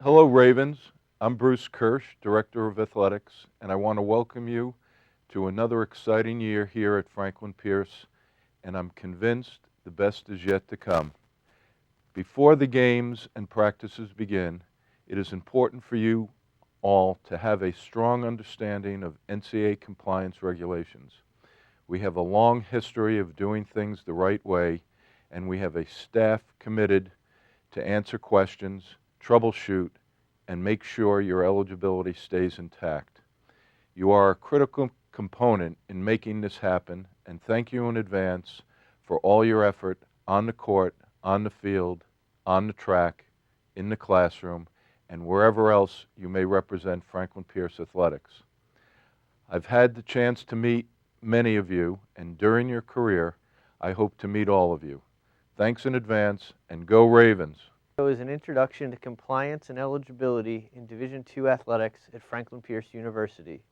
Hello, Ravens. I'm Bruce Kirsch, Director of Athletics, and I want to welcome you to another exciting year here at Franklin Pierce, and I'm convinced the best is yet to come. Before the games and practices begin, it is important for you all to have a strong understanding of NCAA compliance regulations. We have a long history of doing things the right way, and we have a staff committed to answer questions, troubleshoot, and make sure your eligibility stays intact. You are a critical component in making this happen, and thank you in advance for all your effort on the court, on the field, on the track, in the classroom, and wherever else you may represent Franklin Pierce Athletics. I've had the chance to meet many of you, and during your career, I hope to meet all of you. Thanks in advance, and go Ravens! Is an introduction to compliance and eligibility in Division II athletics at Franklin Pierce University.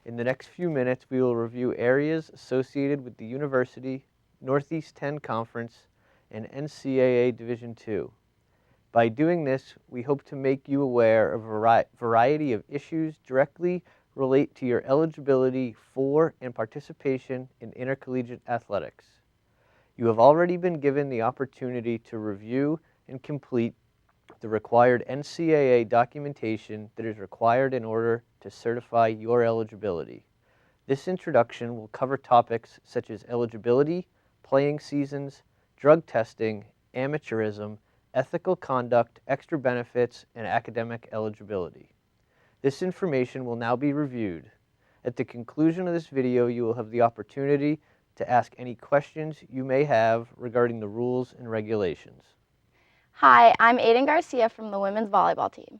In the next few minutes, we will review areas associated with the University, Northeast 10 Conference, and NCAA Division II. By doing this, we hope to make you aware of a variety of issues directly relate to your eligibility for and participation in intercollegiate athletics. You have already been given the opportunity to review and complete the required NCAA documentation that is required in order to certify your eligibility. This introduction will cover topics such as eligibility, playing seasons, drug testing, amateurism, ethical conduct, extra benefits, and academic eligibility. This information will now be reviewed. At the conclusion of this video, you will have the opportunity to ask any questions you may have regarding the rules and regulations. Hi, I'm Aiden Garcia from the women's volleyball team.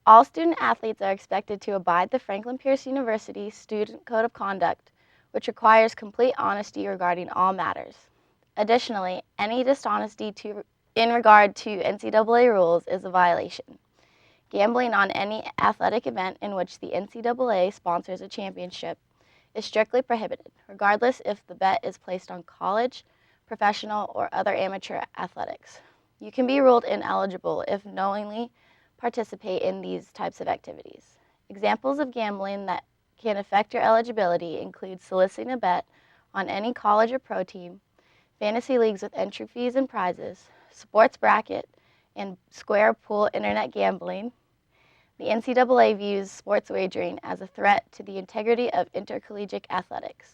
All student athletes are expected to abide the Franklin Pierce University Student Code of Conduct, which requires complete honesty regarding all matters. Additionally, any dishonesty in regard to NCAA rules is a violation. Gambling on any athletic event in which the NCAA sponsors a championship is strictly prohibited, regardless if the bet is placed on college, professional, or other amateur athletics. You can be ruled ineligible if knowingly participate in these types of activities. Examples of gambling that can affect your eligibility include soliciting a bet on any college or pro team, fantasy leagues with entry fees and prizes, sports bracket, and square pool internet gambling. The NCAA views sports wagering as a threat to the integrity of intercollegiate athletics.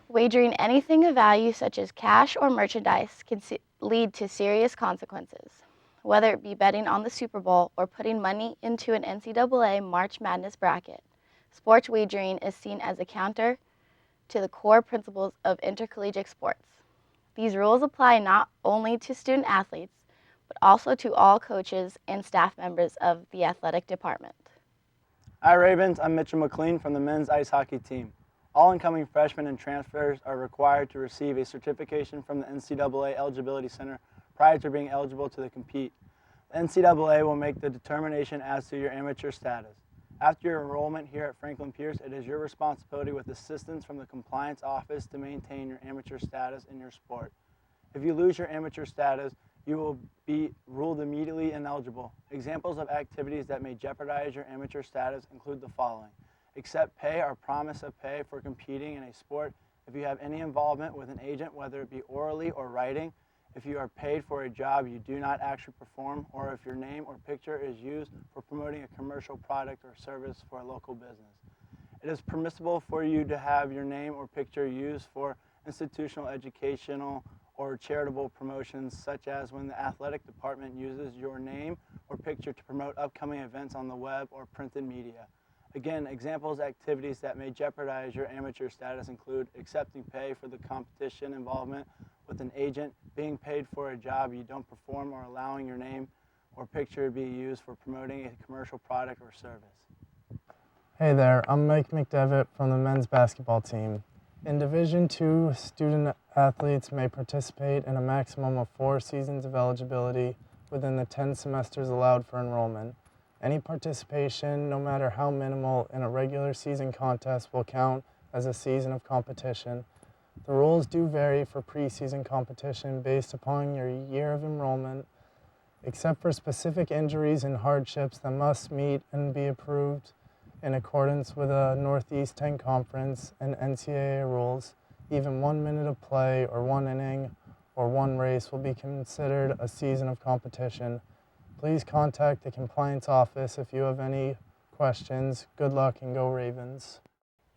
Wagering anything of value, such as cash or merchandise, can lead to serious consequences. Whether it be betting on the Super Bowl or putting money into an NCAA March Madness bracket, sports wagering is seen as a counter to the core principles of intercollegiate sports. These rules apply not only to student athletes, but also to all coaches and staff members of the athletic department. Hi Ravens, I'm Mitchell McLean from the men's ice hockey team. All incoming freshmen and transfers are required to receive a certification from the NCAA Eligibility Center prior to being eligible to compete. The NCAA will make the determination as to your amateur status. After your enrollment here at Franklin Pierce, it is your responsibility with assistance from the compliance office to maintain your amateur status in your sport. If you lose your amateur status, you will be ruled immediately ineligible. Examples of activities that may jeopardize your amateur status include the following: accept pay or promise of pay for competing in a sport if you have any involvement with an agent, whether it be orally or writing, if you are paid for a job you do not actually perform, or if your name or picture is used for promoting a commercial product or service for a local business. It is permissible for you to have your name or picture used for institutional, educational, or charitable promotions, such as when the athletic department uses your name or picture to promote upcoming events on the web or printed media. Again, examples of activities that may jeopardize your amateur status include accepting pay for the competition involvement with an agent, being paid for a job you don't perform, or allowing your name or picture to be used for promoting a commercial product or service. Hey there, I'm Mike McDevitt from the men's basketball team. In Division II, student athletes may participate in a maximum of 4 seasons of eligibility within the 10 semesters allowed for enrollment. Any participation, no matter how minimal, in a regular season contest will count as a season of competition. The rules do vary for preseason competition based upon your year of enrollment. except for specific injuries and hardships that must meet and be approved in accordance with the Northeast 10 Conference and NCAA rules. Even 1 minute of play or 1 inning or 1 race will be considered a season of competition. Please contact the compliance office if you have any questions. Good luck and go Ravens.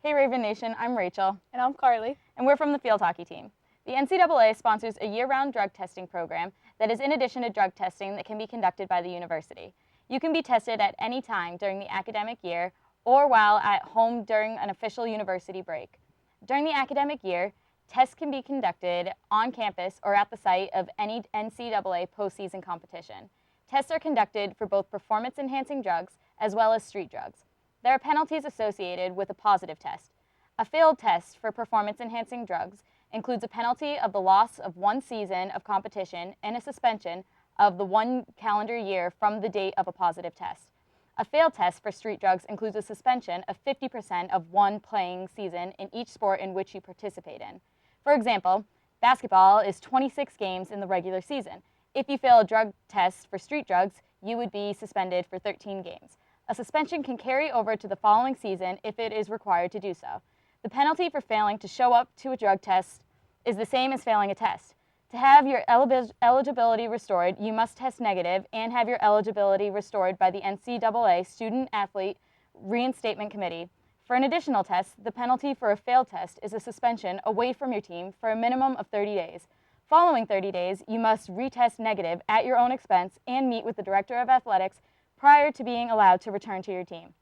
Hey Raven Nation, I'm Rachel. And I'm Carly. And we're from the field hockey team. The NCAA sponsors a year-round drug testing program that is in addition to drug testing that can be conducted by the university. You can be tested at any time during the academic year or while at home during an official university break. During the academic year, tests can be conducted on campus or at the site of any NCAA postseason competition. Tests are conducted for both performance-enhancing drugs as well as street drugs. There are penalties associated with a positive test. A failed test for performance-enhancing drugs includes a penalty of the loss of 1 season of competition and a suspension of the 1 calendar year from the date of a positive test. A failed test for street drugs includes a suspension of 50% of 1 playing season in each sport in which you participate in. For example, basketball is 26 games in the regular season. If you fail a drug test for street drugs, you would be suspended for 13 games. A suspension can carry over to the following season if it is required to do so. The penalty for failing to show up to a drug test is the same as failing a test. To have your eligibility restored, you must test negative and have your eligibility restored by the NCAA Student Athlete Reinstatement Committee. For an additional test, the penalty for a failed test is a suspension away from your team for a minimum of 30 days. Following 30 days, you must retest negative at your own expense and meet with the Director of Athletics prior to being allowed to return to your team.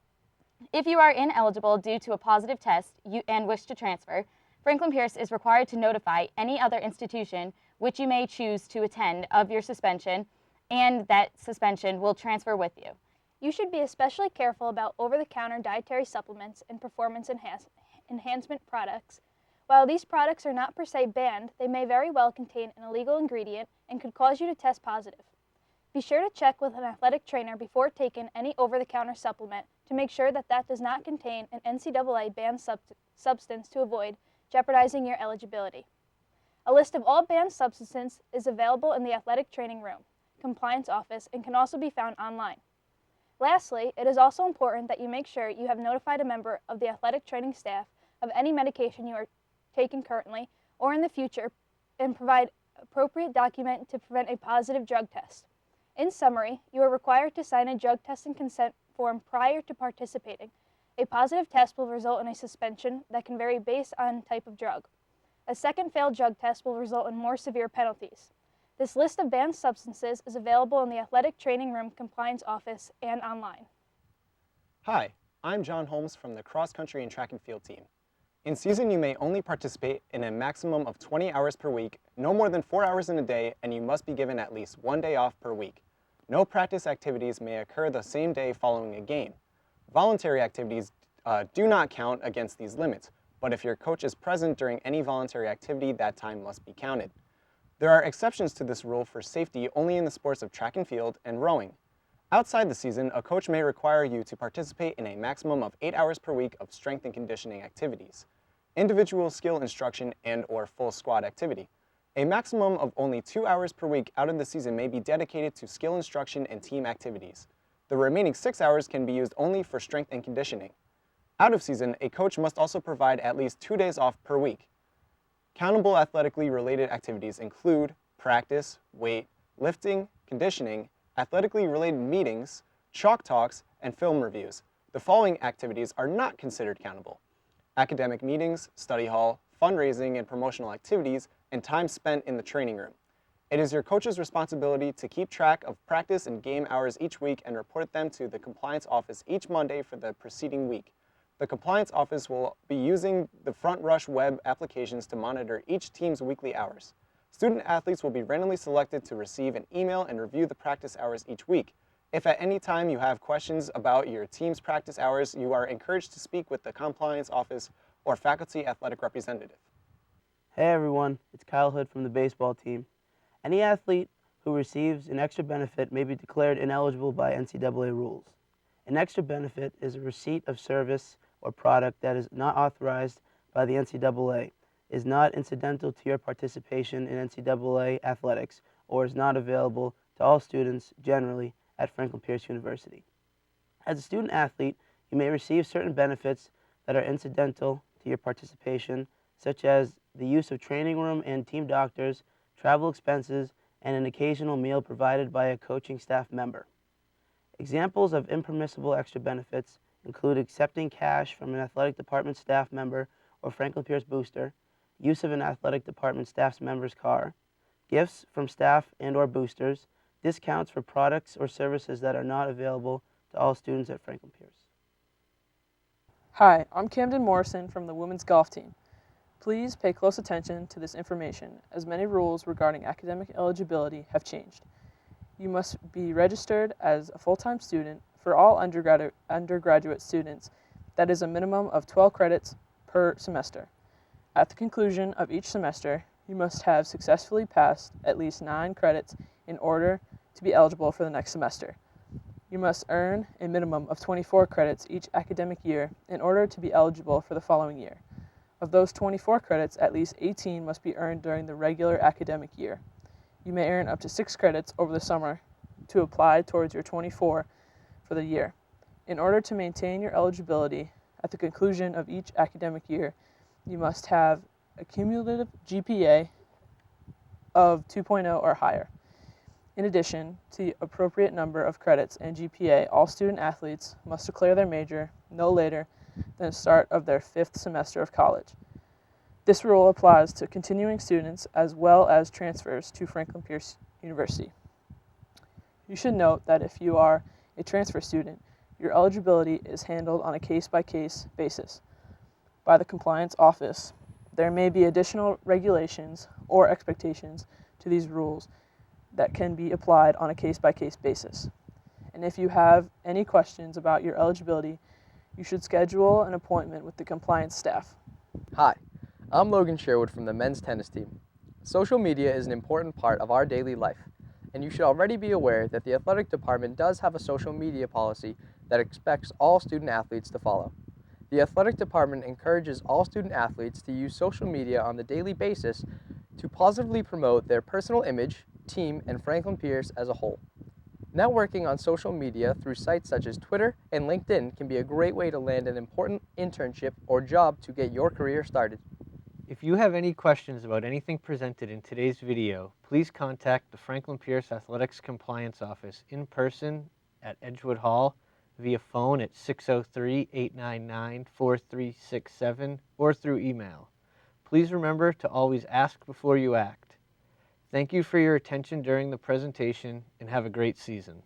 If you are ineligible due to a positive test and wish to transfer, Franklin Pierce is required to notify any other institution which you may choose to attend of your suspension, and that suspension will transfer with you. You should be especially careful about over-the-counter dietary supplements and performance enhancement products. While these products are not per se banned, they may very well contain an illegal ingredient and could cause you to test positive. Be sure to check with an athletic trainer before taking any over-the-counter supplement to make sure that that does not contain an NCAA banned substance to avoid jeopardizing your eligibility. A list of all banned substances is available in the athletic training room, compliance office, and can also be found online. Lastly, it is also important that you make sure you have notified a member of the athletic training staff of any medication you are taking currently or in the future and provide appropriate document to prevent a positive drug test. In summary, you are required to sign a drug test and consent form prior to participating. A positive test will result in a suspension that can vary based on type of drug. A second failed drug test will result in more severe penalties. This list of banned substances is available in the Athletic Training Room Compliance Office and online. Hi, I'm John Holmes from the Cross Country and Track and Field team. In season, you may only participate in a maximum of 20 hours per week, no more than 4 hours in a day, and you must be given at least 1 day off per week. No practice activities may occur the same day following a game. Voluntary activities do not count against these limits, but if your coach is present during any voluntary activity, that time must be counted. There are exceptions to this rule for safety only in the sports of track and field and rowing. Outside the season, a coach may require you to participate in a maximum of 8 hours per week of strength and conditioning activities, individual skill instruction, and/or full squad activity. A maximum of only 2 hours per week out of the season may be dedicated to skill instruction and team activities. The remaining 6 hours can be used only for strength and conditioning. Out of season, a coach must also provide at least 2 days off per week. Countable athletically related activities include practice, weight, lifting, conditioning, athletically related meetings, chalk talks, and film reviews. The following activities are not considered countable: academic meetings, study hall, fundraising and promotional activities, and time spent in the training room. It is your coach's responsibility to keep track of practice and game hours each week and report them to the compliance office each Monday for the preceding week. The compliance office will be using the Front Rush web applications to monitor each team's weekly hours. Student athletes will be randomly selected to receive an email and review the practice hours each week. If at any time you have questions about your team's practice hours, you are encouraged to speak with the compliance office or faculty athletic representative. Hey everyone, it's Kyle Hood from the baseball team. Any athlete who receives an extra benefit may be declared ineligible by NCAA rules. An extra benefit is a receipt of service or product that is not authorized by the NCAA, is not incidental to your participation in NCAA athletics, or is not available to all students generally at Franklin Pierce University. As a student athlete, you may receive certain benefits that are incidental to your participation, such as the use of training room and team doctors, travel expenses, and an occasional meal provided by a coaching staff member. Examples of impermissible extra benefits include accepting cash from an athletic department staff member or Franklin Pierce booster, use of an athletic department staff member's car, gifts from staff and/or boosters, discounts for products or services that are not available to all students at Franklin Pierce. Hi, I'm Camden Morrison from the women's golf team. Please pay close attention to this information, as many rules regarding academic eligibility have changed. You must be registered as a full-time student for all undergraduate students. That is a minimum of 12 credits per semester. At the conclusion of each semester, you must have successfully passed at least 9 credits in order to be eligible for the next semester. You must earn a minimum of 24 credits each academic year in order to be eligible for the following year. Of those 24 credits, at least 18 must be earned during the regular academic year. You may earn up to 6 credits over the summer to apply towards your 24 for the year. In order to maintain your eligibility at the conclusion of each academic year, you must have a cumulative GPA of 2.0 or higher. In addition to the appropriate number of credits and GPA, all student athletes must declare their major no later than the start of their 5th semester of college. This rule applies to continuing students as well as transfers to Franklin Pierce University. You should note that if you are a transfer student, your eligibility is handled on a case-by-case basis by the Compliance Office. There may be additional regulations or expectations to these rules that can be applied on a case-by-case basis. And if you have any questions about your eligibility, you should schedule an appointment with the compliance staff. Hi, I'm Logan Sherwood from the men's tennis team. Social media is an important part of our daily life, and you should already be aware that the athletic department does have a social media policy that expects all student athletes to follow. The athletic department encourages all student athletes to use social media on a daily basis to positively promote their personal image, team, and Franklin Pierce as a whole. Networking on social media through sites such as Twitter and LinkedIn can be a great way to land an important internship or job to get your career started. If you have any questions about anything presented in today's video, please contact the Franklin Pierce Athletics Compliance Office in person at Edgewood Hall, via phone at 603-899-4367, or through email. Please remember to always ask before you act. Thank you for your attention during the presentation, and have a great season.